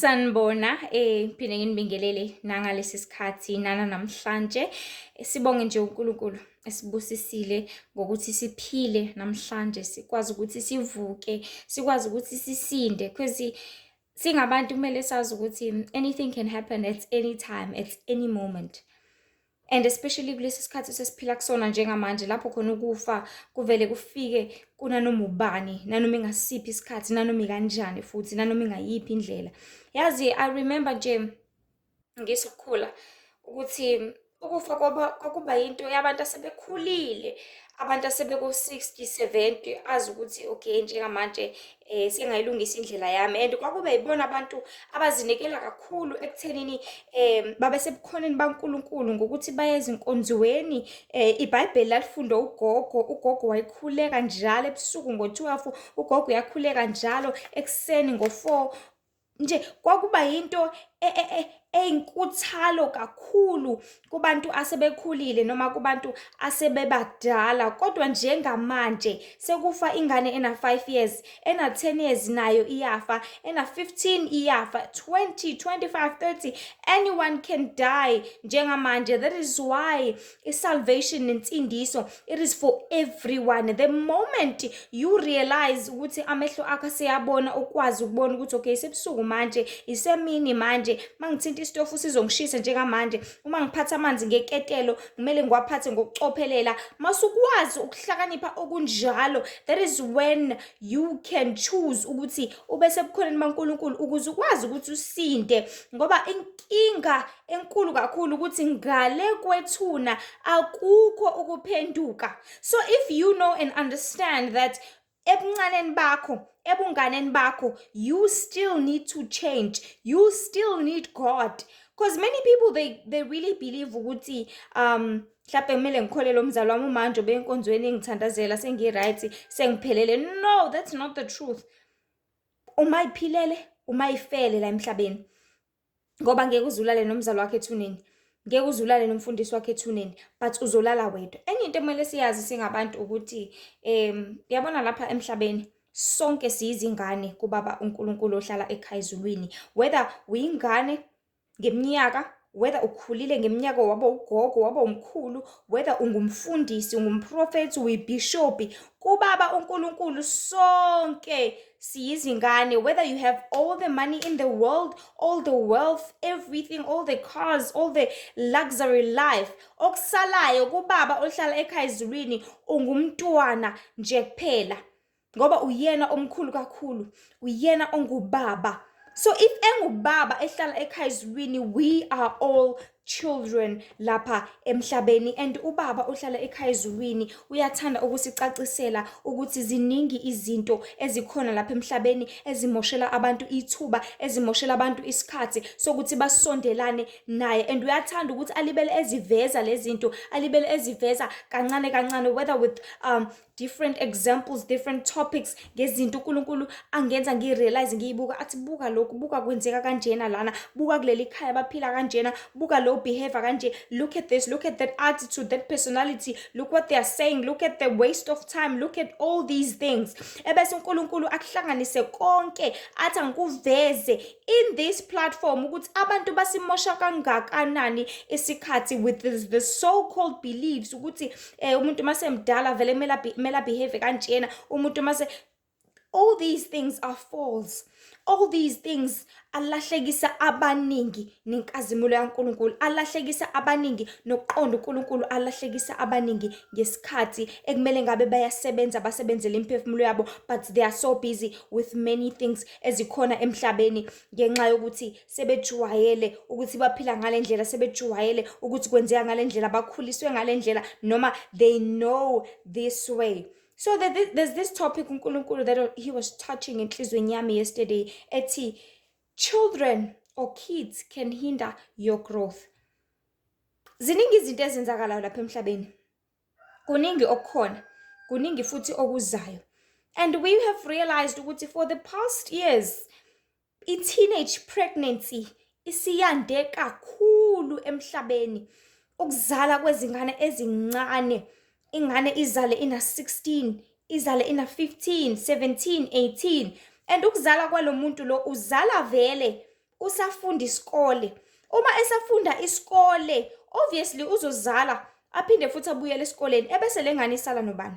Sanibona, ngiphinde nginibingelele nangalesi sikhathi namhlanje. Sibonge nje uNkulunkulu esibusisile ngokuthi siphile namhlanje, sikwazi ukuthi sivuke, sikwazi ukuthi sisinde. Cause singabantu kumele sazi ukuthi anything can happen at any time, at any moment. And especially kulesi sikhathi sesiphila kusona njengamanje lapho khona ukufa kuvele kufike kunanoma ubani, nanoma ingasiphi isikhathi, nanoma ikanjani futhi, nanoma ingayiphi indlela. Yazi, I remember nje ngisakhula ukuthi ukufa kwakuba yinto yabantu asebekhulile, abantu asebeko-60, 70, azi ukuthi okay njengamanje sengayilungisa indlela yami. And kwakube yibona abantu abazinikela kakhulu ekuthenini babe sebukhoneni baNkulunkulu ngokuthi baye ezinkonzweni. IBhayibheli lalifundwa ugogo wayekhuleka njalo ebusuku ngo-12, ugogo uyakhuleka njalo ekuseni ngo-4. Nje kwakuba yinto eyinkuthalo kakhulu kubantu asebekhulile noma kubantu asebebadala. Kodwa njengamanje sekufa ingane ena-5 years, ena-10 years nayo iyafa, ena-15 iyafa, 20, 25, 30, anyone can die njengamanje. That is why i-salvation nensindiso, it is for everyone. The moment you realize ukuthi amehlo akho seyabona, ukwazi ukubona ukuthi okay sebusuku manje, isemini manje, mangithinta isitofu sizongishisa njengamanje, uma ngiphatha amanzi ngeketelo kumele ngiwaphathe ngokucophelela. Masukwazi ukuhlakanipha okunjalo, that is when you can choose ukuthi ube sebukhoneni baNkulunkulu ukuze ukwazi ukuthi usinde. Ngoba inkinga enkulu kakhulu ukuthi ngale kwethuna akukho ukuphenduka. So if you know and understand that ebunganeni bakho, you still need to change, you still need God. Because many people they really believe ukuthi mhlawumbe kumele ngikholele umzali wami umanje benkonzweni ngithandazela sengi-right sengiphelele. No, that's not the truth. Uma iphilele, uma ifele la emhlabeni, ngoba ngeke uzulale nomzali wakhe ethuneni, ngeke uzulale nomfundisi wakhe ethuneni, but uzolala wedwa. Enye into ekumele siyazi singabantu ukuthi yabona lapha emhlabeni sonke siyizingane kubaba uNkulunkulu ohlala ekhaya ezulwini. Whether uyingane ngeminyaka, whether ukhulile ngeminyaka waba ugogo, waba umkhulu, whether ungumfundisi, ungumprofethi, uyibhishobhi, kubaba uNkulunkulu sonke siyizingane. Whether you have all the money in the world, all the wealth, everything, all the cars, all the luxury life, okusalayo kubaba ohlala ekhaya ezulwini ungumntwana nje kuphela, ngoba uyena omkhulu kakhulu, uyena ongubaba. So if engubaba ehlala ekhaya ezulwini, we are all children lapha emhlabeni. And ubaba ohlala ekhaya ezulwini uyathanda ukusicacisela ukuthi ziningi izinto ezikhona lapha emhlabeni ezimoshela abantu ithuba, ezimoshela abantu isikhathi sokuthi basondelane naye. And uyathanda ukuthi alibele eziveza lezi zinto, alibele eziveza kancane kancane, whether with different examples, different topics, ngezinto uNkulunkulu angenza ngirealize, ngiyibuka athi buka lokhu, buka kwenzeka kanjena lana, buka kuleli khaya baphila kanjena, buka lo behavior kanje, look at this, look at that attitude, that personality, look what they are saying, look at the waste of time, look at all these things. Ebese uNkulunkulu akuhlanganise konke athi angikuveze in this platform ukuthi abantu basimosha kangakanani isikhathi with the so-called beliefs ukuthi umuntu mase mdala vele mela behave kanjena, umuntu mase. All these things are false. All these things alahlekisa abaningi nenkazimulo yaNkulunkulu, alahlekisa abaningi nokuqonda uNkulunkulu, alahlekisa abaningi ngesikhathi ekumele ngabe bayasebenza, basebenzele imphefumulo yabo, but they are so busy with many things ezikhona emhlabeni ngenxa yokuthi sebejwayele ukuthi baphila ngale ndlela, sebejwayele ukuthi kwenzeka ngale ndlela, bakhuliswe ngale ndlela, noma they know this way. So there's this topic uNkulunkulu that he was touching enhlizweni yami yesterday, ethi children or kids can hinder your growth. Ziningi izinto ezenzakalayo lapha emhlabeni, kuningi okukhona, kuningi futhi okuzayo. And we have realized ukuthi for the past years i-teenage pregnancy isiyande kakhulu emhlabeni. Ukuzala kwezingane ezincane, ingane izale ina-16, izale ina-15, 17, 18. And ukuzala kwalo muntu lo uzala vele usafunda isikole. Uma esafunda isikole, obviously uzozala aphinde futhi abuyele esikoleni ebese lengane isala nobani?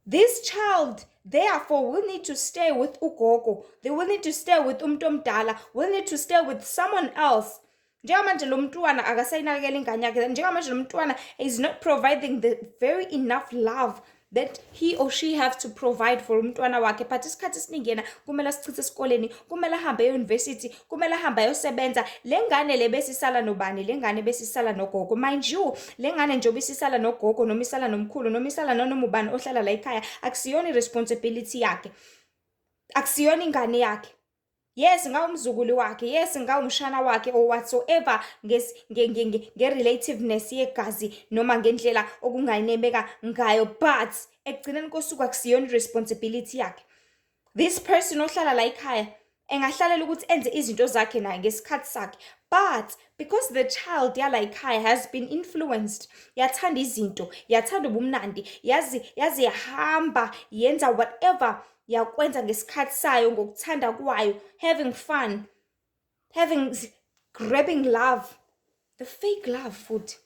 This child, therefore, will need to stay with ugogo. They will need to stay with umuntu omdala, will need to stay with someone else. Njengamanje lo mntwana akasayinakekela ingane yakhe. Njengamanje lo mntwana is not providing the very enough love that he or she have to provide for umntwana wakhe. But isikhathi esiningi yena kumele asichithe esikoleni, kumele ahambe e-university, kumele ahambe ayosebenza. Le ngane le besisala nobani? Le ngane besisala nogogo. Mind you, le ngane njengoba isisala nogogo noma isala nomkhulu noma isala noma ubani ohlala la ekhaya, akusiyona i-responsibility yakhe. Akusiyona ingane yakhe. Yes, ngawumzukulu wakhe, yes, ngawumshana wakhe or whatsoever nge-relativeness yegazi noma ngendlela okungayinemeka ngayo, but ekugcineni kosuku akusiyona responsibility yakhe. This person ohlala la ekhaya engahlalela ukuthi enze izinto zakhe naye ngesikhathi sakhe, but because the child yala ekhaya has been influenced, yathanda izinto, yathanda ubumnandi, yazi yahamba yenza whatever yakwenza ngesikhathi sayo ngokuthanda kwayo, having fun, grabbing love, the fake love futhi,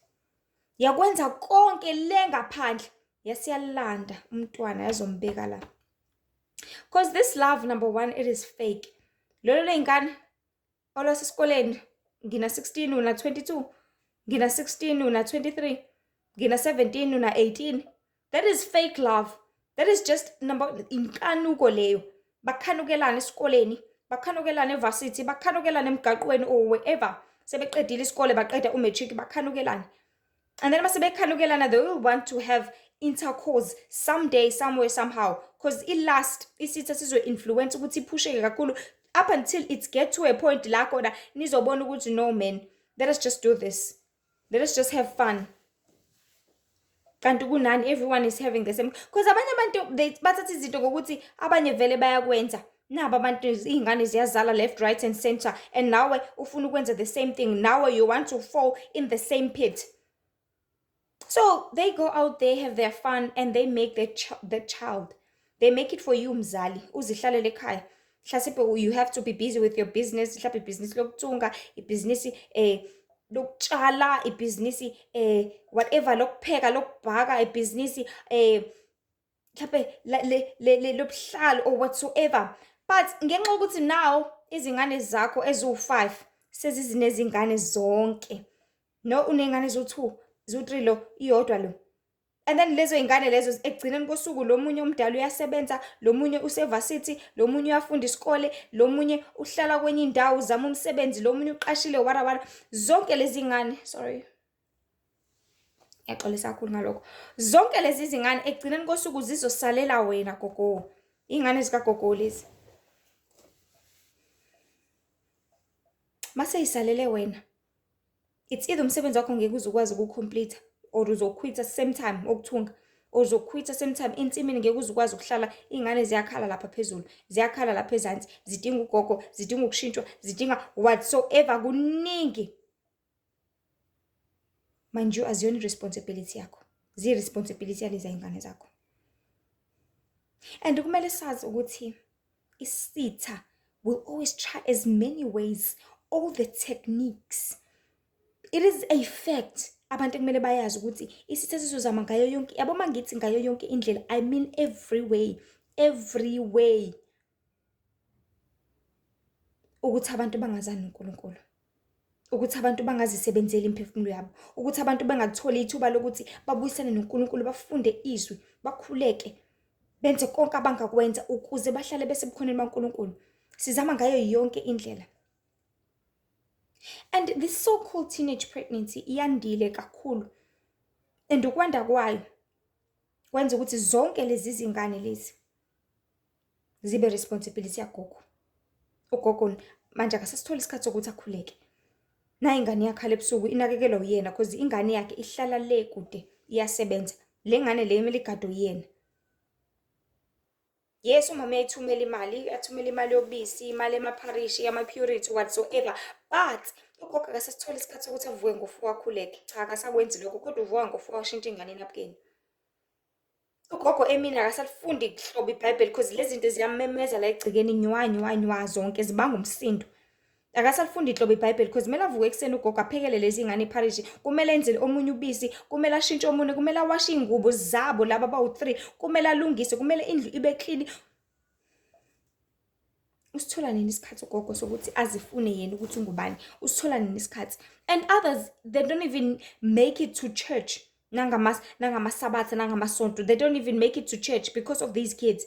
yakwenza konke le ngaphandle, yasiyalanda umntwana yazombeka la. Because this love, number one, it is fake. Lolo lengane olwasesikoleni ngina 16 una 22, ngina 16 una 23, ngina 17 una 18, that is fake love. That is just inkanuko leyo. Bakhanukelana esikoleni, bakhanukelana evarsity, bakhanukelana emgaqweni or wherever. Sebeqedile isikole baqeda umatric bakhanukelana. And then mase bekhanukelana, they will want to have intercourse someday, somewhere, somehow. Because it last, isitha sizo influence ukuthi ipusheke kakhulu up until it get to a point la khona nizobona ukuthi no man, let us just do this. Let us just have fun. Kanti kunani everyone is having the same, because abanye abantu bathatha izinto ngokuthi abanye vele bayakwenza. Nabo abantu izingane ziyazala left, right and center, and nawe ufuna ukwenza the same thing. Now you want to fall in the same pit. So they go out there, have their fun, and they make the child. They make it for you mzali. Uzihlalele ekhaya. Mhlawumbe you have to be busy with your business. Mhlawumbe ibhizinisi lokuthunga, ibhizinisi lokutshala, ibhizinisi whatever, lokupheka, lokubhaka, ibhizinisi mhlawumbe lobuhlalo or whatsoever. But ngenxa ukuthi now izingane zakho eziwu5 sezizinezingane zonke. No, unengane eziwu2, eziwu3 lo, iyodwa lo. And then lezo ingane lezo ekugcineni kosuku lo munye umdala uyasebenza, lo munye usevarsity, lo munye uyafunda isikole, lo munye uhlala kwenye indawo uzama umsebenzi, lo munye uqashile wara. Zonke lezi ngane, sorry. Yaxolisa kakhulu ngalokho. Zonke lezi zingane ekugcineni kosuku zizosalela wena gogo. Ingane zika gogo lezi. Mase isalele wena. It's either umsebenzi wakho ngeke uzukwazi ukucomplete or uzoquita same time okuthunga, or uzoquita same time insimini ngeke uzukwazi ukuhlala. Ingane ziyakhala lapha phezulu, ziyakhala lapha ezantsi, zidinga ugogo, zidinga ukushintshwa, zidinga whatsoever kuningi. Mind you, aziyona responsibility yakho, ziyi responsibility yalezi ingane zakho. And kumele sazi ukuthi isitha will always try as many ways, all the techniques. It is a fact. Abantu kumele bayazi ukuthi isitha sizozama ngayo yonke, yabo mangithi ngayo yonke indlela, I mean every way. Ukuthi abantu bangazani uNkulunkulu, ukuthi abantu bangazisebenzeli imphefumulo yabo, ukuthi abantu bangatholi ithuba lokuthi babuyisane noNkulunkulu, bafunde izwi, bakhuleke, benze konke abangakwenza ukuze bahlale besebukhoneni baNkulunkulu. Sizama ngayo yonke indlela. And this so-called teenage pregnancy iyandile kakhulu. And ukwanda kwayo kwenza ukuthi zonke lezi zingane lezi zibe responsibility yagogo. Ugogo manje akasasithola isikhathi sokuthi akhuleke. Na ingane yakhe ebusuku inakekelwa uyena because ingane yakhe ihlala le kude iyasebenza. Le ngane le emele igado yena. Yes, umama ethumela imali, athumela imali yobisi, imali emaparishi, ama-purity, whatsoever. But ugogo akasasithola isikhathi sokuthi avuke ngo4 akhuleke. Cha, akasakwenzi lokho, kodwa uvuka ngo4 ashintshe ingane enapkeni. Ugogo emini akasalifundi kuhlobo iBhayibheli because lezi zinto ziyamemeza la egcikeni nywa zonke zibanga umsindo. Akasalifundi ihlobo iBhayibheli because kumele avuke ekuseni ugogo aphekele lezi ngane ipharishi, kumele enzele omunye ubisi, kumele ashintshe omunye, kumele awashe iy'ngubo zabo laba abawu-3, kumele alungise, kumele indlu ibe clean. Usithola nini isikhathi ugogo sokuthi azifune yena ukuthi ungubani? Usithola nini isikhathi? And others, they don't even make it to church. Nangamasabatha, nangamasonto. They don't even make it to church because of these kids.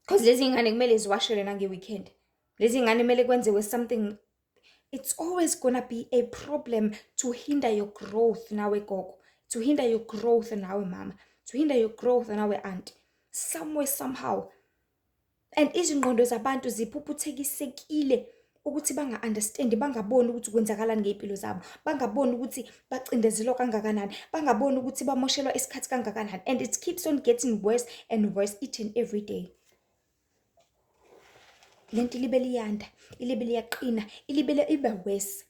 Because lezi ngane kumele ziwashelwe nange-weekend. Lezi ngane kumele kwenziwe something. It's always gonna be a problem to hinder your growth nawe gogo. To hinder your growth nawe mama. To hinder your growth nawe aunt. Somewhere, somehow. And izingqondo zabantu ziphuphuthekisekile ukuthi banga-understand, bangaboni ukuthi kwenzakalani ngey'mpilo zabo, bangaboni ukuthi bacindezelwa kangakanani, bangaboni ukuthi bamoshelwa isikhathi kangakanani. And it keeps on getting worse and worse each and every day. Lento ilibe liyanda, ilibe liyaqina, ilibe iba worse.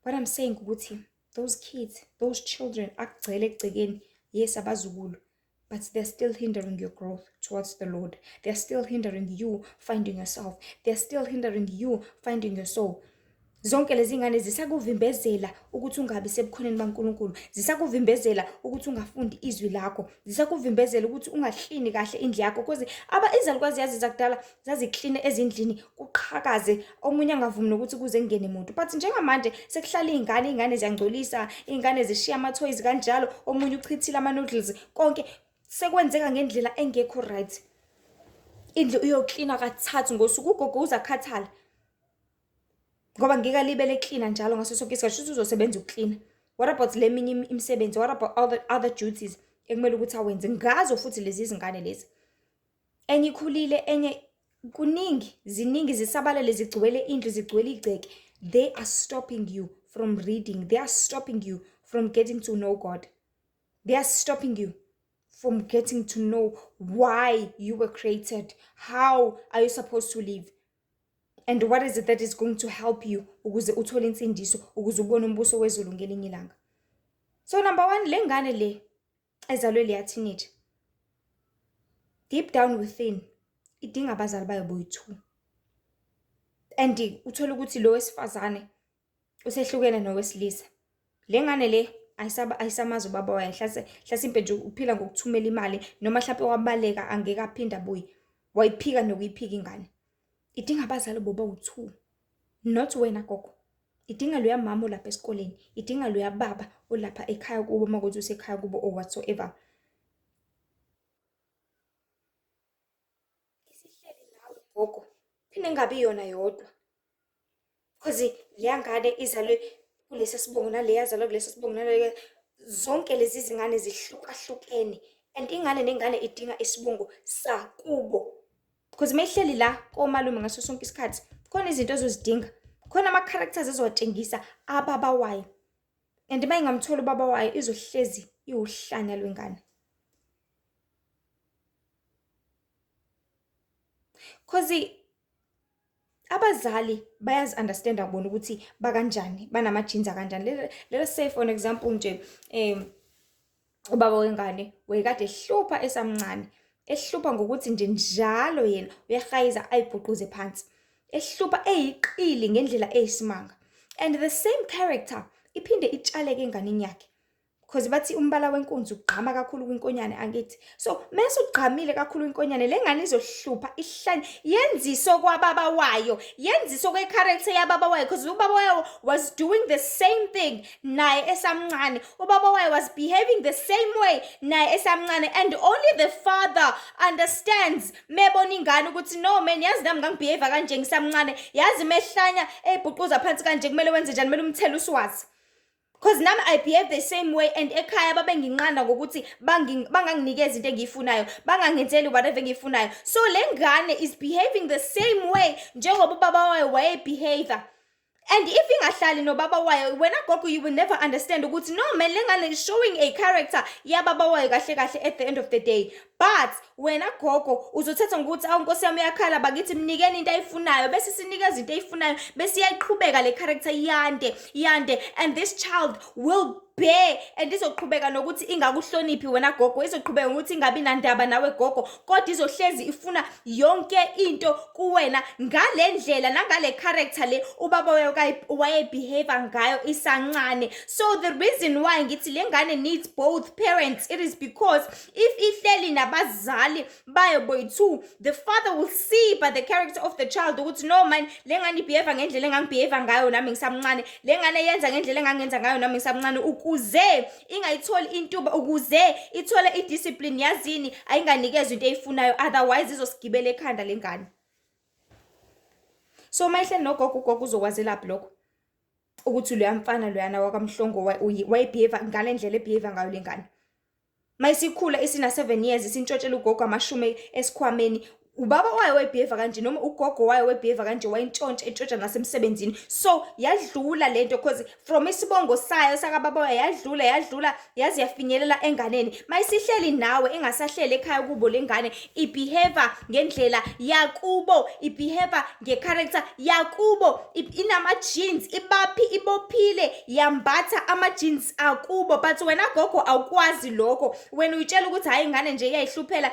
What I'm saying ukuthi those kids, those children akugcwele egcekeni, yes abazukulu, but they're still hindering your growth towards the Lord. They're still hindering you finding yourself. They're still hindering you finding your soul. Zonke lezi ngane zisakuvimbezela ukuthi ungabi sebukhoneni baNkulunkulu. Zisakuvimbezela ukuthi ungafundi izwi lakho. Zisakuvimbezela ukuthi ungahlini kahle indlu yakho because izalukazi yazi zakudala zazikline ezindlini kuqhakaze omunye angavumi nokuthi kuze ngene umuntu. But njengamanje sekuhlala izingane ziyangcolisa, izingane zishiya ama toys kanjalo, omunye uchithile ama noodles, konke sekwenzeka ngendlela engekho right. Indlu uyoklina kathathu ngosuku, ugogo uzakhathala. Ngoba ngikalibele clean njalo ngaso sonke isikhathi futhi uzosebenza ukuclean. What about le minye imisebenzi? What about other duties ekumele ukuthi awenze? Ngazo futhi lezi zingane lezi. Enye ikhulile, enye kuningi, ziningi zisabalele zigcwele indlu, zigcwele igceke. They are stopping you from reading. They are stopping you from getting to know God. They are stopping you from getting to know why you were created. How are you supposed to live? And what is it that is going to help you ukuze uthole insindiso, ukuze ubone umbuso wezulu ngelinye ilanga? So number 1, le ngane le ezalwe le teenage, deep down within idinga abazali bayo boyi-2. And uthola ukuthi lo wesifazane usehlukene nowesilisa. Le ngane le ayisamazi ubaba wayo, hlasimpe nje uphila ngokuthumela imali noma mhlawumbe wabaleka angeke aphinda abuye. Wayiphika nokuyiphika ingane. Idinga abazali boba-2, not wena gogo. Idinga loya mama olapha esikoleni, idinga loya baba olapha ekhaya kubo makuthi usekhaya kubo or whatsoever. Isihleli nawe gogo, phinde ngabi yona yodwa. Because leya ngane izalwe kulesi sibongo nale yazalwa kulesi sibongo nale, zonke lezi zingane zihlukahlukene. And ingane nengane idinga isibongo sakubo. Because mehleli la komalume ngaso sonke isikhathi khona izinto ezozidinga, khona ama characters ezowatshengisa ababa wayo. And mayingamthola ubaba wayo izohlezi iwuhlanya lwengane. Because abazali bayazi understand akubona ukuthi bakanjani, banama genes kanjani. Let's say for an example nje ubaba wengane wayekade ehlupha esamncane. Ehlupha ngokuthi nje njalo yena uyahayiza ayibhuquze phansi. Ehlupha eyiqili ngendlela eyisimanga. And the same character iphinde itshaleke enganeni yakhe. Because bathi umbala wenkunzi ugqama kakhulu kwinkonyane angithi. So mase ugqamile kakhulu kwinkonyane le ngane izohlupha ihlanye yenziso kwababa wayo, yenziso kwecharacter yababa wayo because ubaba wayo was doing the same thing naye esamncane. Ubaba wayo was behaving the same way naye esamncane, and only the father understands. Mebona ingane ukuthi no man, yazi nami ngangibehave kanje ngisamncane, yazi mehlanya ebhuquza phansi kanje kumele wenze njani, kumele umthele uswazi. Because nami I behave the same way, and ekhaya babenginqanda ngokuthi banganginikeza into engiyifunayo, bangangenzeli whatever engiyifunayo. So le ngane is behaving the same way njengoba ubaba wayo wayebehave. And if ingahlali nobaba wayo, wena gogo, you will never understand ukuthi no man, le ngane is showing a character yababa wayo kahle kahle at the end of the day. But wena gogo uzothatha ngokuthi awunkosi yami yakhala bakithi mnikeni into ayifunayo, bese sinikeza into ayifunayo, bese iyayiqhubeka le character yande, and this child will bear and izoqhubeka nokuthi ingakuhloniphi wena gogo, izoqhubeka ukuthi ingabi nandaba nawe gogo, kodwa izohlezi ifuna yonke into kuwena ngale ndlela nangale character le ubaba wayebehave ngayo isancane. So the reason why ngithi le ngane needs both parents, it is because if ihleli nabazali bayo boy-two, the father will see by the character of the child ukuthi no man, le ngane ibehave ngendlela engangibehave ngayo nami ngisamncane, le ngane yenza ngendlela engangenza ngayo nami ngisamncane, ukuze ingayitholi intuba, ukuze ithole idiscipline yazini ayinganikezwe into eyifunayo, otherwise izosigibela ekhanda le ngane. So mayihle nogogo, ugogo uzokwazela lapho ukuthi loya mfana loyana wakamhlongo wayebehave ngale ndlela ebehave ngayo le ngane. Mayisikhula isina 7 years isintshotshela ugogo amashumi esikhwameni, ubaba wayo wayebehave kanje noma ugogo wayo wayebehave kanje, wayintshontsha nasemsebenzini. So yadlula lento because from isibongo sayo sakababa wayo yadlula yazi yafinyelela enganeni. Mayisihleli nawe engasahleli ekhaya kubo lengane, ibehave ngendlela yakubo, ibehave ngecharacter yakubo, inama jeans ibaphi ibophile yambatha ama jeans akubo, but wena gogo awukwazi lokho. Wena uyitshela ukuthi hayi ingane nje iyayihluphela,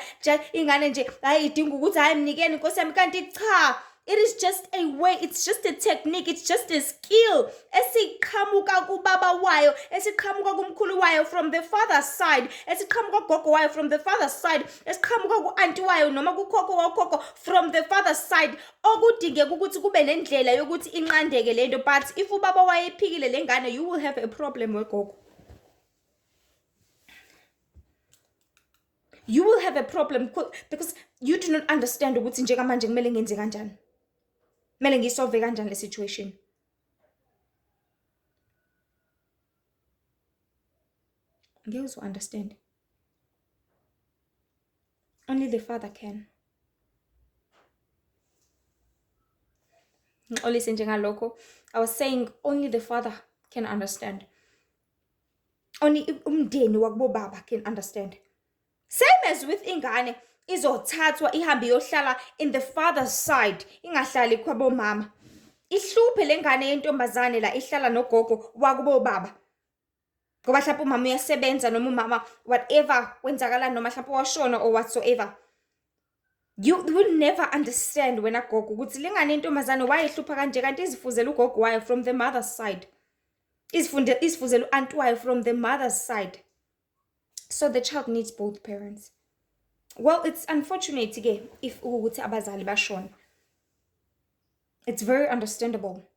ingane nje hayi idinga ukuthi hayi mnikeni Nkosi yami, kanti cha, it is just a way, it's just a technique, it's just a skill esiqhamuka kubaba wayo, esiqhamuka kumkhulu wayo from the father's side, esiqhamuka kugogo wayo from the father's side, esiqhamuka ku-auntie wayo noma kukhokho wakhokho from the father's side, okudingeka ukuthi kube nendlela yokuthi inqandeke lento. But if ubaba wayo ephikile lengane, you will have a problem wegogo. You will have a problem because you do not understand ukuthi njengamanje kumele ngenze kanjani, kumele ngisolve kanjani le situation. Ngeke uzo understand. Only the father can. Listen njengalokho, I was saying only the father can understand. Only umndeni wakubo baba can understand. Same as with ingane, izothathwa ihambe yohlala in the father's side, ingahlali kwabo mama. Ihluphe lengane yentombazane la ihlala nogogo wakubo baba. Ngoba mhlawumbe umama uyasebenza noma umama whatever kwenzakala noma mhlawumbe washona or whatsoever. You will never understand wena gogo ukuthi lengane yentombazane wayehlupha kanje kanti izifuzela ugogo wayo from the mother's side. Izifuzela uaunt wayo from the mother's side. So the child needs both parents. Well, it's unfortunate again if ukuthi abazali bashona. It's very understandable.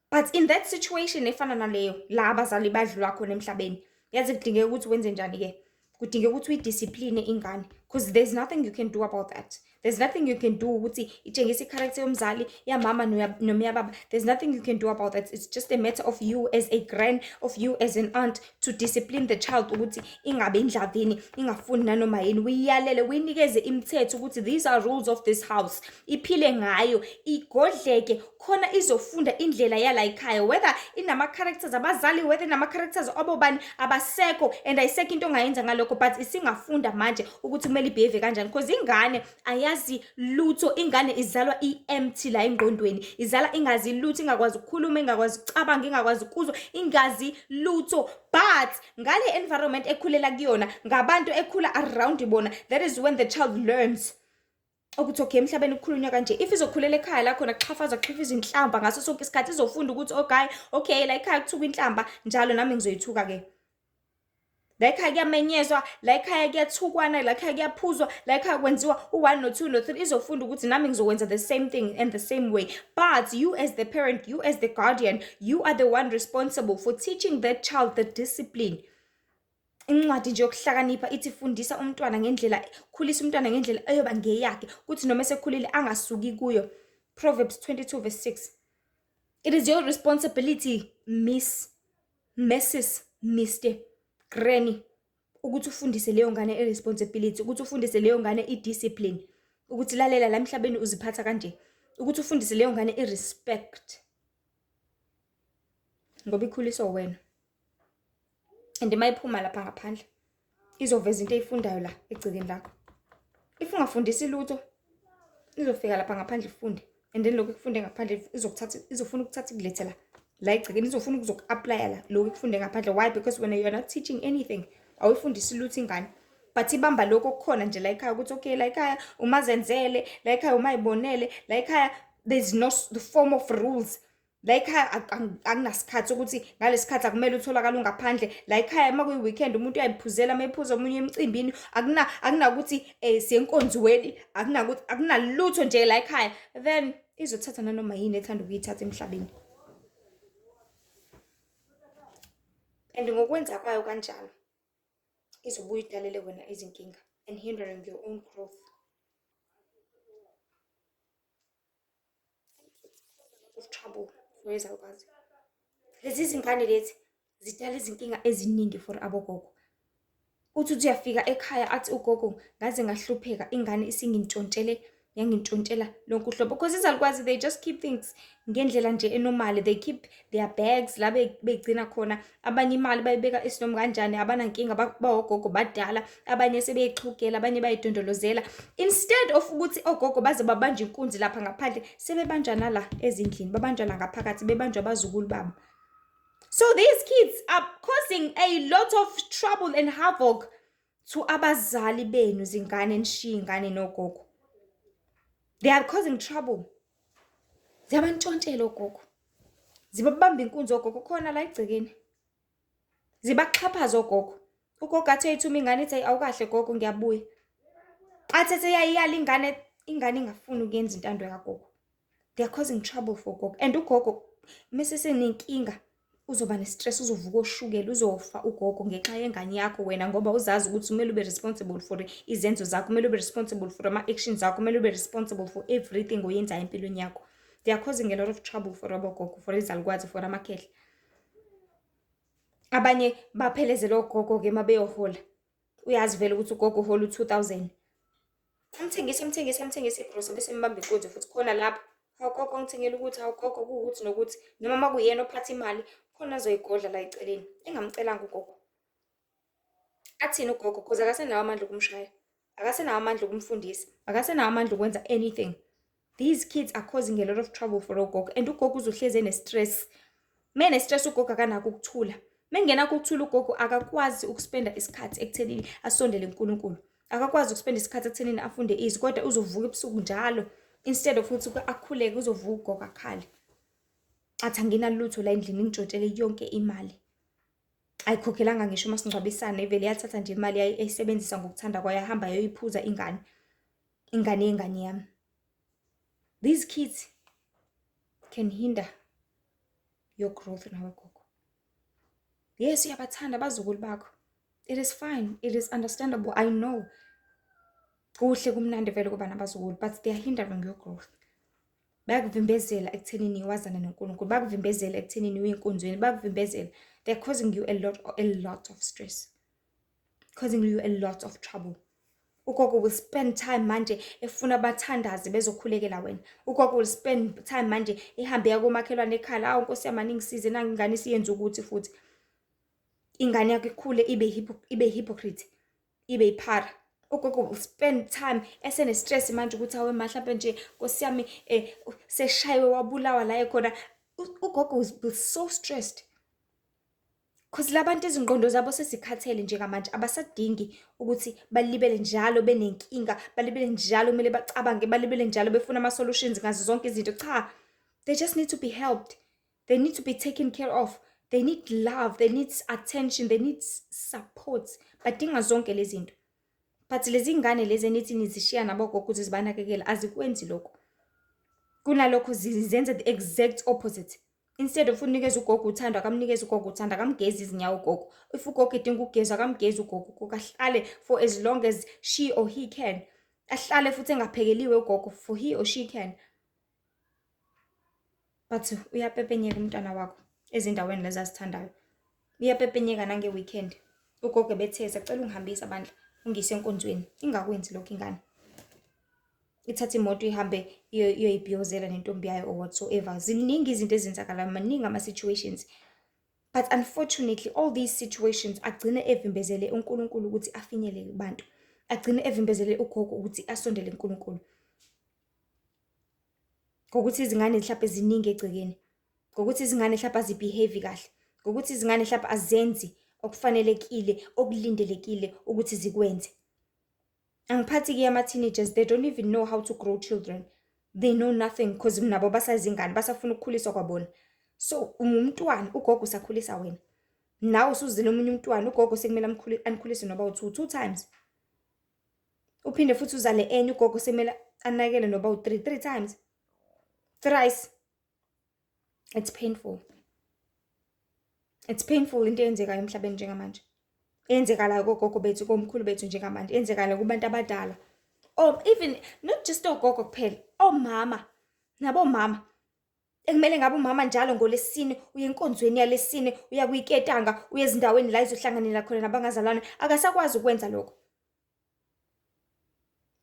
But in that situation efana naleyo la abazali badlula khona emhlabeni, yazi kudingeka ukuthi wenze njani ke? Kudingeka ukuthi uyidiscipline ingane, because there's nothing you can do about that. There's nothing you can do ukuthi itshengise icharacter yomzali ya mama noma ya baba. There's nothing you can do about that. It's just a matter of you as a grand, of you as an aunt to discipline the child ukuthi ingabe indlavini, ingafuni nanoma yini, uyiyalele, uyinikeze imithetho ukuthi these are rules of this house. Iphile ngayo, igodleke khona izofunda indlela yala ekhaya, whether inama characters abazali, whether inama characters obobani abasekho and ayiseke into ongayenza ngalokho, but isingafunda manje ukuthi kumele ibehave kanjani, because ingane ayazi lutho. Ingane izalwa empty la engqondweni, izala ingazi lutho, ingakwazi ukukhuluma, ingakwazi ukucabanga, ingakwazi ukuzwa, ingazi lutho. But ngale environment ekhulela kuyona, ngabantu ekhula around ibona, that is when the child learns ukuthi okay emhlabeni ukukhulunywa kanje. If izokhulela ekhaya la khona kuxhafaza kuxifa inhlamba ngaso sonke isikhathi, izofunda ukuthi okay la ekhaya kuthuka inhlamba njalo nami ngizoyithuka ke. La ekhaya kuyamenyezwa, la ekhaya kuyathukwana, la ekhaya kuyaphuzwa, la ekhaya kwenziwa u1 no2 no3, izofunda ukuthi nami ngizokwenza the same thing and the same way. But you as the parent, you as the guardian, you are the one responsible for teaching that child the discipline. Incwadi nje yokuhlakanipha ithi fundisa umntwana ngendlela, khulisa umntwana ngendlela eyoba ngeyakhe, ukuthi noma esekhulile angasuki kuyo. Proverbs 22 verse 6. It is your responsibility, Mrs. Mr. Granny, ukuthi ufundise leyo ngane irresponsibility, ukuthi ufundise leyo ngane idiscipline, ukuthi lalela la emhlabeni uziphatha kanje, ukuthi ufundise leyo ngane irespect, ngoba ikhuliswa wena. And mayiphuma lapha ngaphandle izoveza into eyifundayo la egcikeni lakho. If ungafundisi lutho, izofika lapha ngaphandle ifunde, and then lokho kufunde ngaphandle izofuna ukuthatha ikulethela la egcekeni izofuna ukuzoku-apply la lokhu kufunde ngaphandle. Why? Because when you're not teaching anything awuyifundisi lutho ingane, but ibamba lokho okukhona nje la ekhaya ukuthi okay la ekhaya umazenzele, la ekhaya umayibonele, la ekhaya there's no the form of rules. La ekhaya akunasikhathi ukuthi ngalesikhathi akumele utholakala ungaphandle. La ekhaya uma kuyi-weekend umuntu uyayiphuzela, uma ephuza omunye emcimbini akunakuthi siyenkonzweni, akunalutho nje la ekhaya. Then izothatha nanoma yini ethanda ukuyithatha emhlabeni. And ngokwenza kwayo kanjalo izobuye idalele wena izinkinga and hindering your own growth. Of trouble for izalukazi. Lezi zingane lezi zidala izinkinga eziningi for abogogo. Uthi uyafika ekhaya athi ugogo ngaze ngahlupheka ingane isingintshontshele yangintshontshela lonke uhlobo, because izalukazi they just keep things ngendlela nje enormally. They keep their bags la begcina khona, abanye imali bayibeka esinom kanjani, abanankinga bawogogo badala, abanye sebeyixhugela, abanye bayidondolozela. Instead of ukuthi ogogo baze babanje inkunzi lapha ngaphandle, sebebanjana la ezindlini, babanjwa la ngaphakathi, bebanjwa abazukulu babo. So these kids are causing a lot of trouble and havoc to abazali benu zingane nishiye ingane nogogo. They are causing trouble. Ziyabantshontshela ogogo, zibabamba inkunzi ogogo khona la egcekeni, zibaxhaphaza ogogo. Ugogo athi eyithuma ingane ethi awukahle gogo ngiyabuya, athi seyayiyala ingane ingafuni ukuyenza intando yagogo. They are causing trouble for gogo, and ugogo mase senenkinga uzoba ne-stress, uzovuka oshukela, uzofa ugogo ngenxa yengane yakho wena, ngoba uzazi ukuthi kumele ube responsible for izenzo zakho, kumele ube responsible for ama-actions zakho, kumele ube responsible for everything oyenzayo empilweni yakho. They are causing a lot of trouble for abogogo, for izalukazi, for amakhehle. Abanye baphelezele ogogo-ke uma beyohola. Uyazi vele ukuthi ugogo uhola u-2,000. Amthengise igrosa bese mbamba inkunzi futhi khona lapho. Hawu gogo ngithengela ukuthi, hawu gogo kuwukuthi nokuthi, noma uma kuyena ophatha imali khona azoyigodla la eceleni. Engamcelanga ugogo. Athini ugogo? Because akasenawo amandla okumshaya, akasenawo amandla okumfundisa, akasenawo amandla okwenza anything. These kids are causing a lot of trouble for ugogo, and ugogo uzohleze ne-stress. Mene-stress ugogo akanako ukuthula. Mengenakho ukuthula ugogo akakwazi ukuspenda isikhathi ekuthenini asondele kuNkulunkulu. Akakwazi ukuspenda isikhathi ekuthenini afunde izwi, kodwa uzovuka ebusuku njalo. Instead of ukuthi akhuleke uzovuka ugogo akhale. Athi anginalutho la endlini ngitshontshele yonke imali. Ayikhokhelanga ngisho umasingcwabisane, vele yathatha nje imali ayisebenzisa ngokuthanda kwayo, yahamba yoyiphuza ingane yengane yami. These kids can hinder your growth nawe gogo. Yes, uyabathanda abazukulu bakho. It is fine, it is understandable, I know. Kuhle kumnandi vele kuba nabazukulu, but they are hindering your growth. Bayakuvimbezela ekuthenini wazana noNkulunkulu, bayakuvimbezela ekuthenini uyinkonzweni, bayakuvimbezela. They are causing you a lot of stress, causing you a lot of trouble. Ugogo will spend time manje efuna abathandazi bezokhulekela wena. Ugogo will spend time manje ehambe yakomakhelwane ekhala, awu Nkosi yami ningisize nangi ingane isiyenza ukuthi futhi. Ingane yakho ikhule ibe hypocrite, ibe iphara. Ugogo will spend time esene-stress manje ukuthi awe mhlawumbe nje Nkosi yami seshaywe wabulawa la ekhona. Ugogo will so stressed. Because labantu izingqondo zabo sesikhathele njengamanje, abasadingi ukuthi balibele njalo benenkinga, balibele njalo kumele bacabange, balibele njalo befuna ama-solutions ngazo zonke izinto. Cha, they just need to be helped. They need to be taken care of. They need love, they need attention, they need support. Badinga zonke lezi zinto. But lezi ngane lezi enithi nizishiya nabogogo ukuthi zibanakekela azikwenzi lokho. Kunalokho zenza the exact opposite. Instead of unikeza ugogo uthando, akamnikeza ugogo uthando, akamgezi izinyawo ugogo. If ugogo idinga ukugezwa, akamgezi ugogo. Ugogo ahlale for as long as she or he can. Ahlale futhi engaphekeliwe ugogo for he or she can. But uyapepenyeka umntwana wakho ezindaweni lezi azithandayo. Uyapepenyeka nange-weekend. Ugogo bethesa cela ungihambise abandla ungise enkonzweni. Ingakwenzi lokho ingane. Ithatha imoto ihambe iyoyibhiyozela nentombi yayo or whatsoever. Ziningi izinto ezenzakalayo, maningi ama-situations. But unfortunately all these situations agcine evimbezele uNkulunkulu ukuthi afinyelele kubantu. Agcine evimbezele ugogo ukuthi asondele kuNkulunkulu. Ngokuthi izingane mhlawumbe ziningi egcekeni. ngokuthi izingane mhlawumbe azibehave kahle, ngokuthi izingane mhlawumbe azenzi okufanelekile okulindelekile ukuthi zikwenze. Angiphathi-ke ama-teenagers, they don't even know how to grow children. They know nothing because nabo basazingane basafuna ukukhuliswa kwabona. So umntwana ugogo usakhulisa wena, nawe usuzile omunye umntwana ugogo sekumele anikhulise noba u2 times. Uphinde futhi uzale enye ugogo sekumele anakele noba u3 times, thrice. It's painful. It's painful into eyenzekayo emhlabeni njengamanje. Eyenzekalayo kogogo bethu, komkhulu bethu njengamanje, eyenzekalayo kubantu abadala. Or even not just ogogo kuphela, omama nabomama. Ekumele ngabe umama njalo ngoLesine uye enkonzweni yaLesine, uya kuyiketanga, uye ezindaweni la izohlanganela khona nabangazalwane, akasakwazi ukwenza lokho.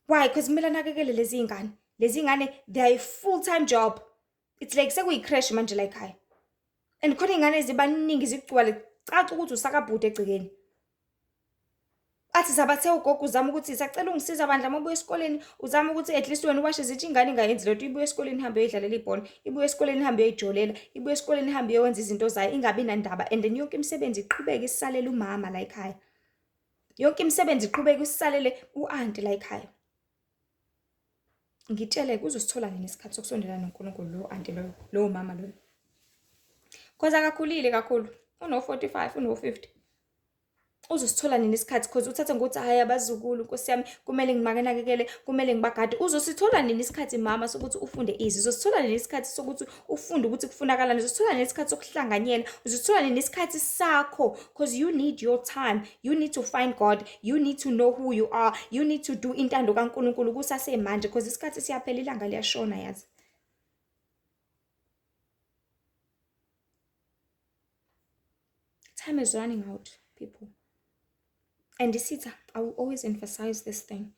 Why? Because kumele anakekele lezi ngane. Lezi ngane, they are a full-time job. It's like sekuyi-crash manje la ekhaya. And khona ingane zibaningi zigcwale, caca ukuthi usakabhuda egcekeni. Athi sabathe ugogo uzama ukuthi sacela ungisiza bandla uma ubuya esikoleni, uzama ukuthi at least wena uwashe zithi ingane ingayenzi lento, ibuye esikoleni ihambe uyidlalela ibhola, ibuye esikoleni ihambe uyoyijolela, ibuye esikoleni ihambe uyowenza izinto zayo, ingabi nandaba. And then yonke imisebenzi iqhubeke isisalele umama la ekhaya. Yonke imisebenzi iqhubeke isisalele u-auntie la ekhaya. Ngitshele uzosithola nini isikhathi sokusondelana noNkulunkulu lo auntie lo mama lo. Cause akakhulile kakhulu, uno-45 uno-50. Uzosithola nini isikhathi cause uthatha ngokuthi hayi abazukulu Nkosi yami kumele ngimakenakekele, kumele ngibagade. Uzosithola nini isikhathi mama sokuthi ufunde izwi? Uzosithola nini isikhathi sokuthi ufunde ukuthi kufunakalani? Uzosithola nini isikhathi sokuhlanganyela? Uzosithola nini isikhathi sakho? Cause you need your time. You need to find God. You need to know who you are. You need to do intando kaNkulunkulu kusasemanje cause isikhathi siyaphela, ilanga liyashona yazi. Time is running out, people. And Isitha, I will always emphasize this thing.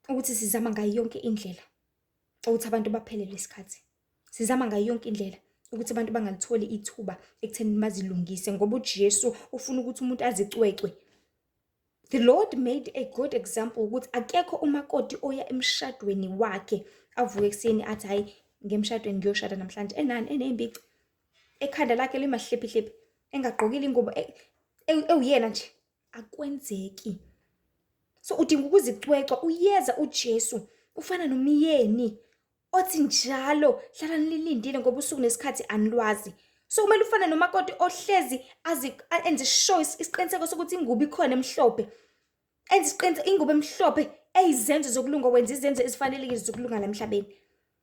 Ukuthi sizama ngayo yonke indlela ukuthi abantu baphelele isikhathi. Sizama ngayo yonke indlela ukuthi abantu bangalitholi ithuba ekutheni bazilungise ngoba uJesu ufuna ukuthi umuntu azicwecwe. The Lord made a good example ukuthi akekho umakoti oya emshadweni wakhe avuke ekseni athi hayi ngemshadweni ngiyoshada namhlanje eneyimbici ekhanda lakhe limahlephi engagqokile ingubo ewuyena nje. Akwenzeki. So udinga ukuzicweca, uyeza uJesu ufana nomyeni othi njalo hlala nilindile ngoba usuku nesikhathi anilwazi. So kumele ufane nomakoti ohlezi enze show isiqiniseko sokuthi ingubo ikhona emhlophe. Enze isiqiniseko ingubo emhlophe eyizenzo zokulunga, wenza izenzo ezifanelekile zokulunga la emhlabeni.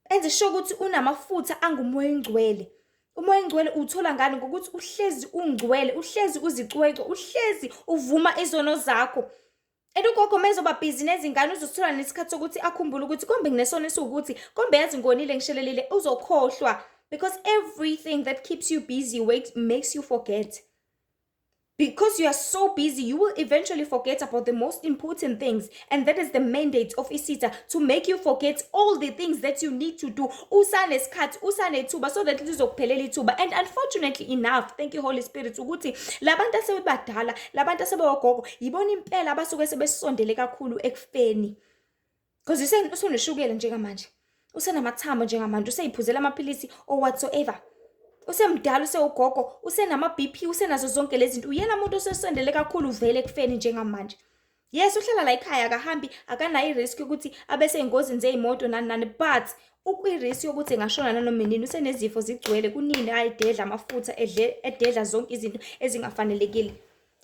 Enze show ukuthi unamafutha angumoya engcwele. Umoya engcwele uthola ngani? Ngokuthi uhlezi ungcwele, uhlezi uzicweca, uhlezi uvuma izono zakho. Ugogo mezoba busy nezingane uzosithola nesikhathi sokuthi akhumbule ukuthi kombe nginesono esiwukuthi, kombe yazi ngonile ngishelelile, uzokhohlwa. Because everything that keeps you busy makes you forget. Because you are so busy, you will eventually forget about the most important things. And that is the mandate of Isitha, to make you forget all the things that you need to do. Usanesikhathi, usanethuba, so that lizokuphelela ithuba. And unfortunately enough, thank you Holy Spirit, ukuthi labantu asebadala, labantu asebegogo, yibona impela abasuke sebesondele kakhulu ekufeni. Because useneshukela njengamanje. Usenamathambo njengamanje, useyiphuzela amaphilisi or whatsoever. Usemdala usewugogo, usenama-BP, usenazo zonke lezi zinto. Uyena umuntu osesondele kakhulu uvele ekufeni njengamanje. Yes, uhlala la ekhaya akahambi, akanayo i-risk yokuthi abese engozini zeyimoto nani, but ukwi-risk yokuthi engashona nanoma nini. Usenezifo zigcwele, kunini ayidedla amafutha, ededla zonke izinto ezingafanelekile.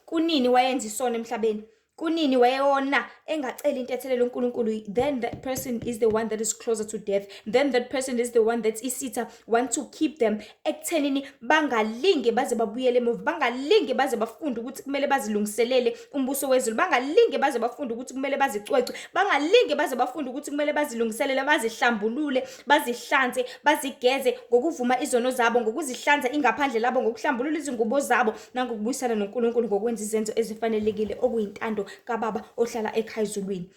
Kunini wayenza isono emhlabeni. Kunini wayona engacela into ethelele uNkulunkulu. Then that person is the one that is closer to death. Then that person is the one that Isitha want to keep them ekuthenini bangalinge baze babuyele emuva, bangalinge baze bafunde ukuthi kumele bazilungiselele umbuso wezulu, bangalinge baze bafunde ukuthi kumele bazicwece, bangalinge baze bafunde ukuthi kumele bazilungiselele, bazihlambulule, bazihlanze, bazigeze ngokuvuma izono zabo, ngokuzihlanza ingaphandle labo, ngokuhlambulula izingubo zabo, nangokubuyisana noNkulunkulu ngokwenza izenzo ezifanelekile okuyintando kababa ohlala ekhaya ezulwini.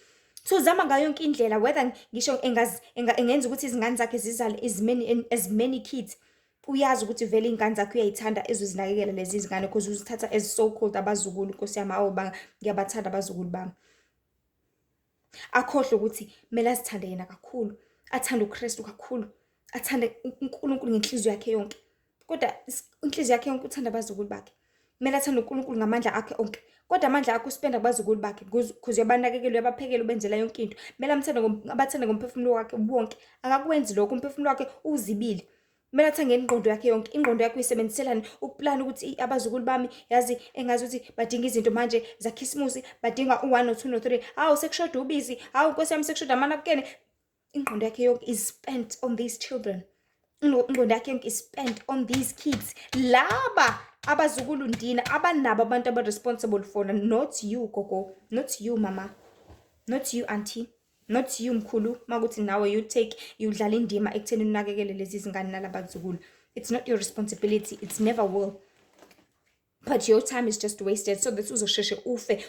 So zama ngayo yonke indlela, whether ngisho engenza ukuthi izingane zakhe zizale as many kids. Uyazi ukuthi vele ingane zakhe uyayithanda ezozinakekela lezi izingane because uzithatha as so called abazukulu. Nkosi yami, awu ngiyabathanda abazukulu bami. Akhohle ukuthi kumele azithande yena kakhulu, athande uKristu kakhulu, athande uNkulunkulu ngenhliziyo yakhe yonke. kodwa inhliziyo yakhe yonke uthanda abazukulu bakhe. Kumele athande uNkulunkulu ngamandla akhe onke, kodwa amandla akhe uspenda kubazukulu bakhe ukuze uyabanakekela, uyabaphekela, ubenzela yonke into. Kumele abathande ngomphefumulo wakhe wonke. Akakwenzi lokho, umphefumulo wakhe uzibile. Kumele athenge ingqondo yakhe yonke. Ingqondo yakhe uyisebenziselani ukuplana ukuthi abazukulu bami yazi engazi ukuthi badinga izinto manje zakhisimusi, badinga u-1 no 2 no 3. Hawu sekushoda ubisi, hawu Nkosi yami sekushoda amanapukeni. Ingqondo yakhe yonke is spent on these children. Ingqondo yakhe yonke is spent on these kids. Laba abazukulu ndina abanabo abantu aba-responsible for, not you gogo, not you mama, not you auntie, not you mkhulu. Makuthi nawe udlala indima ekutheni unakekele lezi zingane nalaba bazukulu. It's not your responsibility, it's never will. But your time is just wasted, so that uzosheshe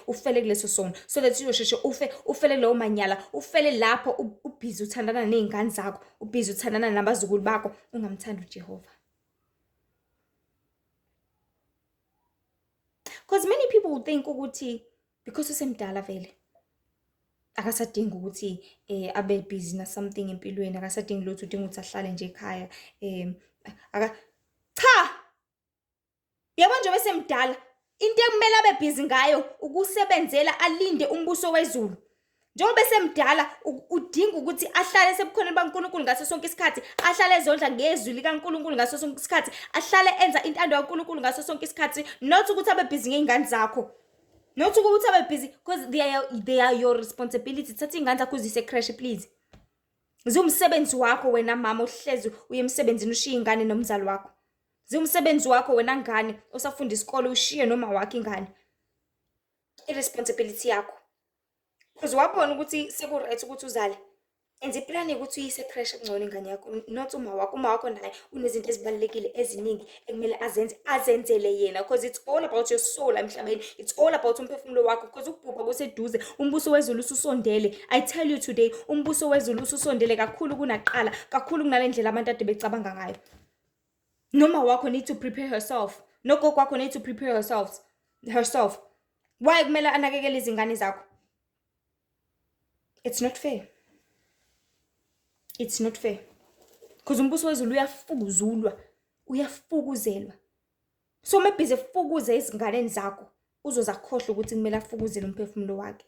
ufele kuleso sono, so that uzosheshe ufele lowo manyala, ufele lapho ubhizi uthandana nezingane zakho, ubhizi uthandana nabazukulu bakho, ungamthandi uJehova. Because many people think ukuthi because usemdala vele akasadingi ukuthi abe busy na something empilweni, akasadingi lutho, udinga ukuthi ahlale nje ekhaya. Cha, yabo nje besemdala into ekumele abe busy ngayo ukusebenzela, alinde umbuso wezulu. Njengoba besemdala udinga ukuthi ahlale sebukhona baNkulunkulu ngaso sonke isikhathi, ahlale ezondla ngezwi likaNkulunkulu ngaso sonke isikhathi, ahlale enza intando kaNkulunkulu ngaso sonke isikhathi, not ukuthi abe busy ngeingane zakho. Not ukuthi abe busy because they are your responsibility. Thatha ingane zakho uzise crash please. Zumsebenzi wakho wena mama ohlezi uye emsebenzini ushiya ingane nomzali wakho. Zumsebenzi wakho wena ngane osafunda isikole ushiye noma wakho ingane. Irresponsibility yakho. Because wabona ukuthi seku-right ukuthi uzale, enza iplani ukuthi uyise crash engcono ingane yakho, not uma wakho naye unezinto ezibalulekile eziningi ekumele azenzele yena, because it's all about your soul emhlabeni, it's all about umphefumulo wakho, because ukubhubha kuseduze, umbuso wezulu ususondele. I tell you today, umbuso wezulu ususondele kakhulu kunaqala, kakhulu kunalendlela abantu ade becabanga ngayo. Noma wakho need to prepare herself, nogogo wakho need to prepare herself. Why kumele anakekele izingane zakho? It's not fair. It's not fair. Because umbuso wezulu uyafukuzelwa. So mebhize fukuze izinganeni zakho, uzozakhohlwa ukuthi kumele afukuzele umphefumulo wakhe.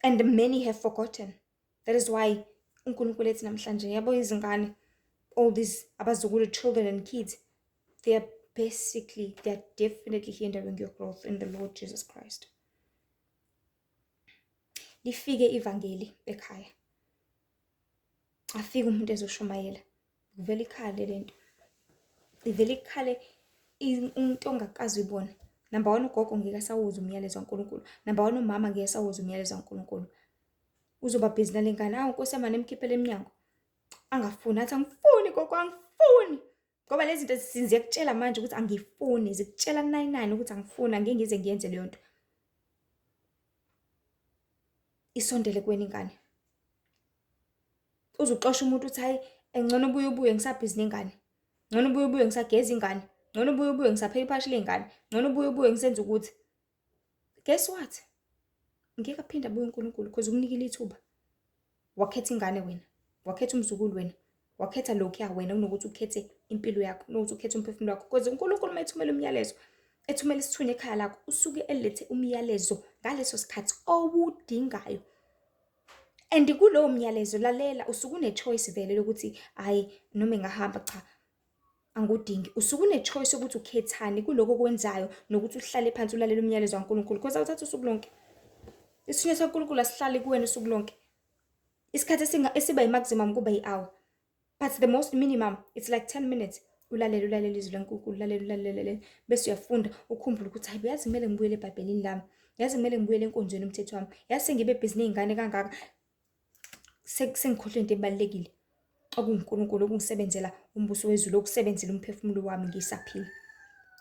And many have forgotten. That is why uNkulunkulu ethi namhlanje yabo izingane, all these abazukulu, children and kids, they are definitely hindering your growth in the Lord Jesus Christ. Lifike ivangeli ekhaya. Afike umuntu ezoshumayela. Kuvela ikhale lento. Ivela ikhale into ongakazi uyibona. Number 1 ugogo ngeke asawuza umyalezo kaNkulunkulu. Number 1 umama ngeke asawuza umyalezo kaNkulunkulu. Uzoba busy nalengane, Nkosi yami nemkhiphele eminyango. Angafuni, athi angifuni gogo, angifuni. Ngoba lezi zinto sizinze kutshela manje ukuthi angifuni, zikutshela 99 ukuthi angifuni, angeke ngize ngiyenze leyo nto. Isondele kuwena ingane. Uzuxosha umuntu uthi hayi engcono ubuye ngisabhizi nengane. Ngcono ubuye ngisageza ingane. Ngcono ubuye ngisapheka iphashe lengane. Ngcono ubuye ngisenza ukuthi. Guess what? Ngeke aphinda abuye uNkulunkulu because ukunikile ithuba. Wakhetha ingane wena. Wakhetha umzukulu wena. Wakhetha lokhu ya wena kunokuthi ukhethe impilo yakho, kunokuthi ukhethe umphefumulo wakho. Because uNkulunkulu methumela umyalezo, ethumela isithunywa ekhaya lakho, usuke elethe umyalezo ngaleso sikhathi owudingayo. And kulowo myalezo lalela, usuke une-choice vele lokuthi hayi noma engahamba cha angudingi. Usuke une-choice ukuthi ukhethani kuloko okwenzayo nokuthi uhlale phansi ulalela umyalezo kaNkulunkulu because awuthatha usuku lonke. Isithunywa saNkulunkulu asihlali kuwena usuku lonke. Isikhathi esiba yi-maximum kuba yi-hour. But the most minimum, it's like 10 minutes. Ulalela izwi laNkulunkulu, ulalela bese uyafunda ukhumbule ukuthi hayi yazi kumele ngibuyele eBhayibhelini lami. Yazi kumele ngibuyele enkonzweni umthetho wami. Yazi sengibe busy nezingane kangaka. Sengikhohlwe into ebalekile. OkunguNkulunkulu okungisebenzela umbuso wezulu, okusebenzela umphefumulo wami ngisaphila.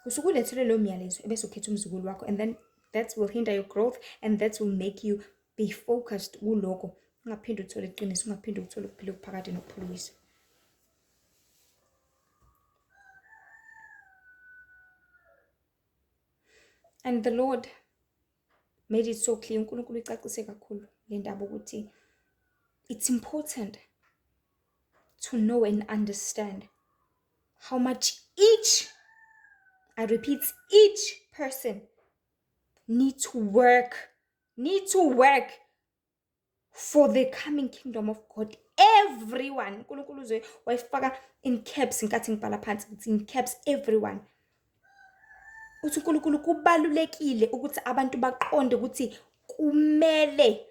Usuke ulethele lo myalezo ebese ukhetha umzukulu wakho, and then that will hinder your growth and that will make you be focused kuloko. Ungaphinde uthole iqiniso, ungaphinde uthole ukuphila okuphakade nokuphulukisa. And the Lord made it so clear, uNkulunkulu icacise kakhulu le ndaba ukuthi it's important to know and understand how much I repeat, each person need to work for the coming kingdom of God. Everyone, uNkulunkulu uze wayifaka in caps nkathi ngibhala phansi ukuthi in caps everyone. Uthi uNkulunkulu kubalulekile ukuthi abantu baqonde ukuthi kumele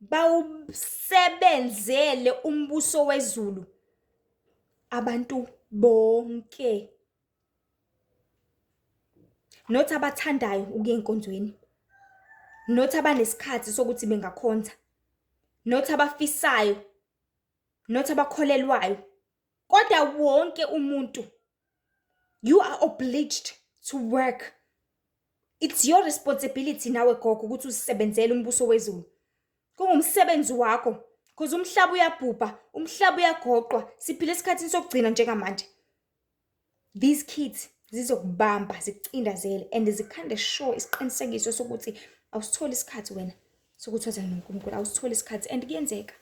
bawusebenzele umbuso wezulu abantu bonke. Not abathandayo ukuya enkonzweni. Not abanesikhathi sokuthi bengakhonza. Not abafisayo. Not abakholelwayo. Kodwa wonke umuntu. You are obliged to work. It's your responsibility nawe gogo ukuthi usebenzele umbuso wezulu. Kungumsebenzi wakho. Because umhlaba uyabhubha, umhlaba uyagoqwa. Siphila esikhathini sokugcina njengamanje. These kids zizokubamba zikucindazele and zikhande show isiqinisekiso sokuthi awusitholi isikhathi wena sokuthi wazana noNkulunkulu, awusitholi isikhathi and kuyenzeka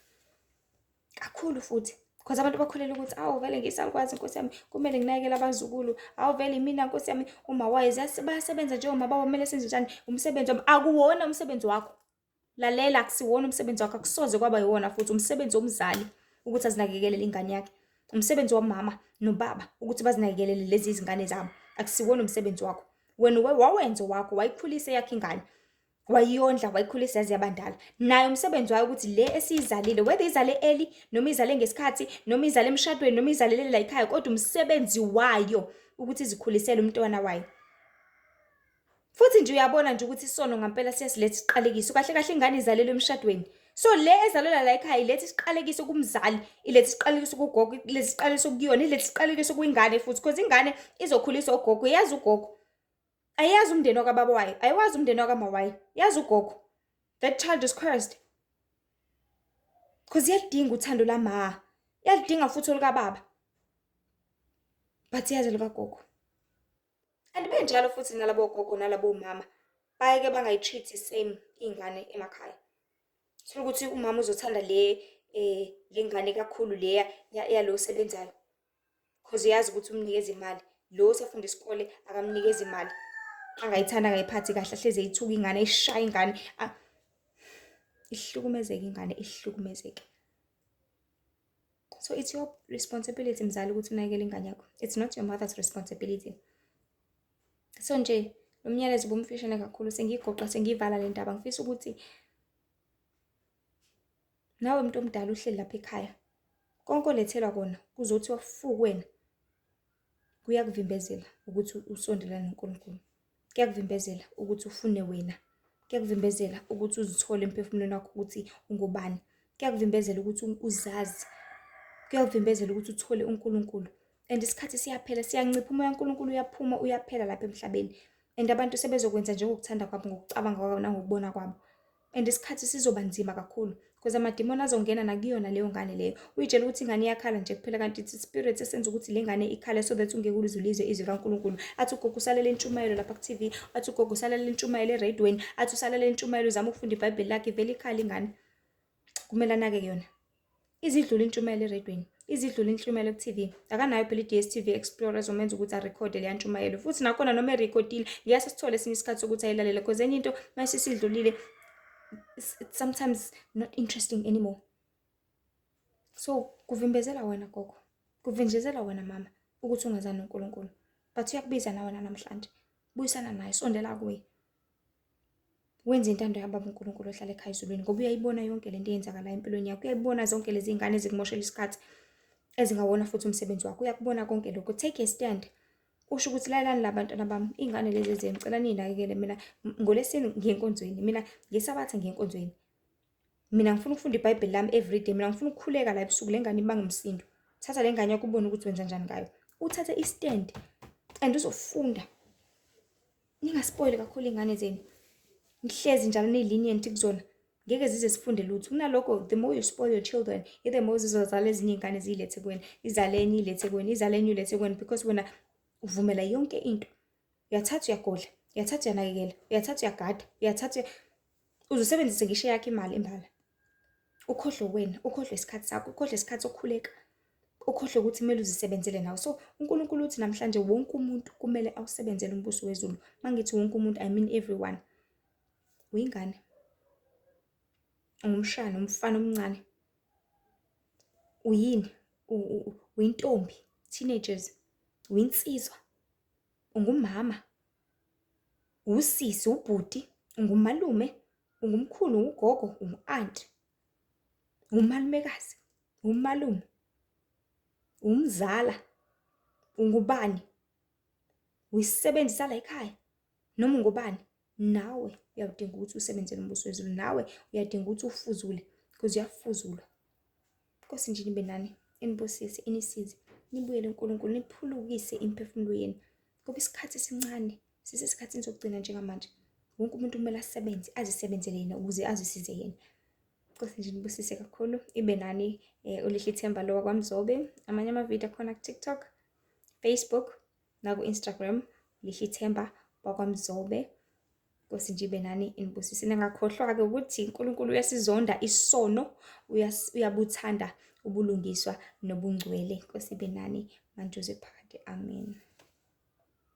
kakhulu futhi because abantu bakholela ukuthi awu vele ngisakwazi Nkosi yami kumele nginakekele abazukulu, awu vele mina Nkosi yami uma wise bayasebenza nje uma baba kumele senze njani umsebenzi wami. Akuwona umsebenzi wakho. Lalela, akusiwona umsebenzi wakho, akusoze kwaba yiwona futhi umsebenzi womzali ukuthi azinakekelele ingane yakhe. Umsebenzi wamama nobaba ukuthi bazinakekelele lezi izingane zabo. Akusiwona umsebenzi wakho. Wena wawenza wakho, wayikhulisa yakhe ingane. Wayiyondla, wayikhulisa yaze yabandala. Naye umsebenzi wayo ukuthi le esizalile, whether izale early noma izale ngesikhathi noma izale emshadweni noma izalele la ekhaya, kodwa umsebenzi wayo ukuthi izikhulisele umntwana wayo. Futhi nje uyabona nje ukuthi isono ngampela siyasiletha isiqalekiso. Kahle kahle ingane izalelwe emshadweni. So le ezalela la ekhaya iletha isiqalekiso kumzali, iletha isiqalekiso kugogo, iletha isiqalekiso kuyona, iletha isiqalekiso kwingane futhi because ingane izokhuliswa ugogo, yazi ugogo. Ayazi umndeni wakababa wayo, ayiwazi umndeni wakama wayo, yazi ugogo. That child is cursed. Because iyalidinga uthando lama, iyalidinga futhi olukababa. But yazi likagogo. And benjalo futhi nalabo gogo nalabo mama bayeke bangayitreat same ingane emakhaya. Sho ukuthi umama uzothanda lengane kakhulu leya yalo osebenzayo. Because yazi ukuthi umnikeza imali. Lo osafunda isikole akamnikeza imali. Angayithanda ngayiphathi kahle hleze ithuka ingane ishaya ingane. Ihlukumezeke ingane ihlukumezeke. So it's your responsibility mzali ukuthi unakekele ingane yakho. It's not your mother's responsibility. So nje lo myalezo bomfishane kakhulu sengigoqa sengivala le ndaba ngifisa ukuthi nawe umuntu omdala uhleli lapha ekhaya konke olethelwa kona kuzothi wafuku wena kuyakuvimbezela ukuthi usondelane noNkulunkulu. Kuyakuvimbezela ukuthi ufune wena. Kuyakuvimbezela ukuthi uzithole emphefumulweni wakho ukuthi ungubani. Kuyakuvimbezela ukuthi uzazi. Kuyakuvimbezela ukuthi uthole uNkulunkulu. And isikhathi siyaphela siyancipha umoya kaNkulunkulu uyaphuma uyaphela lapha emhlabeni. And abantu sebezokwenza njengokuthanda kwabo ngokucabanga kwabo nangokubona kwabo. And isikhathi sizoba nzima kakhulu because amadimoni azongena nakuyona leyo ngane leyo. Uyitshela ukuthi ingane iyakhala nje kuphela kanti it's spirit esenza ukuthi le ngane ikhale so that ungeke ulizwe izwi kaNkulunkulu. Athi ugogo usalele intshumayelo lapha ku TV, athi ugogo usalele intshumayelo eradweni, athi usalele intshumayelo uzama ukufunda iBhayibheli lakhe vele ikhala ingane. Kumele anake yona. Izidlula intshumayelo eradweni. Izidlula intshumayelo ku TV. Akanayo phela iDStv Explorer zomenza ukuthi arekhode le ntshumayelo. Futhi nakhona noma erekhodile ngiyase sithole esinye isikhathi sokuthi ayilalele because enye into mase sidlulile it's sometimes not interesting anymore. So kuvimbezela wena gogo. Kuvinjezela wena mama ukuthi ungazani noNkulunkulu. But uyakubiza nawe namhlanje. Buyisana naye sondela kuye. Wenza intando yababa uNkulunkulu ohlala ekhaya ezulwini ngoba uyayibona yonke lento eyenzakala empilweni yakho. Uyayibona zonke lezi ingane ezikumoshela isikhathi ezingawona futhi umsebenzi wakho. Uyakubona konke lokho. Take a stand. Usho ukuthi lalani labantwana bami ingane lezi ezengicela ninakekele mina ngolesini ngiyenkonzweni, mina ngesabatha ngiyenkonzweni. Mina ngifuna ukufunda iBhayibheli lami everyday, mina ngifuna ukukhuleka la ebusuku lengane ibanga umsindo. Thatha lengane yakho ubone ukuthi wenza kanjani ngayo. Uthathe istand and uzofunda. Ningaspoil kakhulu ingane zenu. Ngihlezi njalo nilenient kuzona. Ngeke zize sifunde lutho. Kunalokho the more you spoil your children, the more zizozala ezinye ingane zilethe kuwena. Izaleni ilethe kuwena, izaleni ilethe kuwena because wena uvumela yonke into. Uyathatha uyagodla, uyathatha uyanakekela, uyathatha uyagada, uyathatha uzosebenzisa ngisho yakhe imali embala. Ukhohlwe wena, ukhohlwe isikhathi sakho, ukhohlwe isikhathi sokukhuleka. ukhohlwe ukuthi kumele uzisebenzele nawe. So uNkulunkulu uthi namhlanje wonke umuntu kumele awusebenzele umbuso wezulu. Mangithi wonke umuntu, I mean everyone. Uyingane, ungumshana, umfana omncane, uyini, uyintombi, teenagers, uyinsizwa, ungumama, usisi, ubhuti, ungumalume, ungumkhulu, ugogo, ungu-anti, umalumekazi, umalume, umzala, ungubani, uyisisebenzi sala ekhaya, noma ungubani. Nawe uyadinga ukuthi usebenzele umbuso wezulu. Nawe uyadinga ukuthi ufuzule, because uyafuzulwa. Nkosi nje nibe nani, inibusise, inisize, nibuyele uNkulunkulu, niphulukise imiphefumulo yenu. Ngoba isikhathi esincane, sisesikhathini sokugcina njengamanje. Wonke umuntu kumele asebenze, azisebenzele yena ukuze azisize yena. Nkosi nje nibusise kakhulu. Ibe nani ulihle ithemba lo wakwaMzobe. Amanye amavidiyo akhona ku-TikTok, Facebook, naku-Instagram, lihle ithemba wakwaMzobe. Nkosi nje ibe nani, inibusise. Ningakhohlwa-ke ukuthi uNkulunkulu uyasizonda isono, uyabuthanda ubulungiswa nobungcwele. Nkosi ibe nani manje uze phakade. Amen.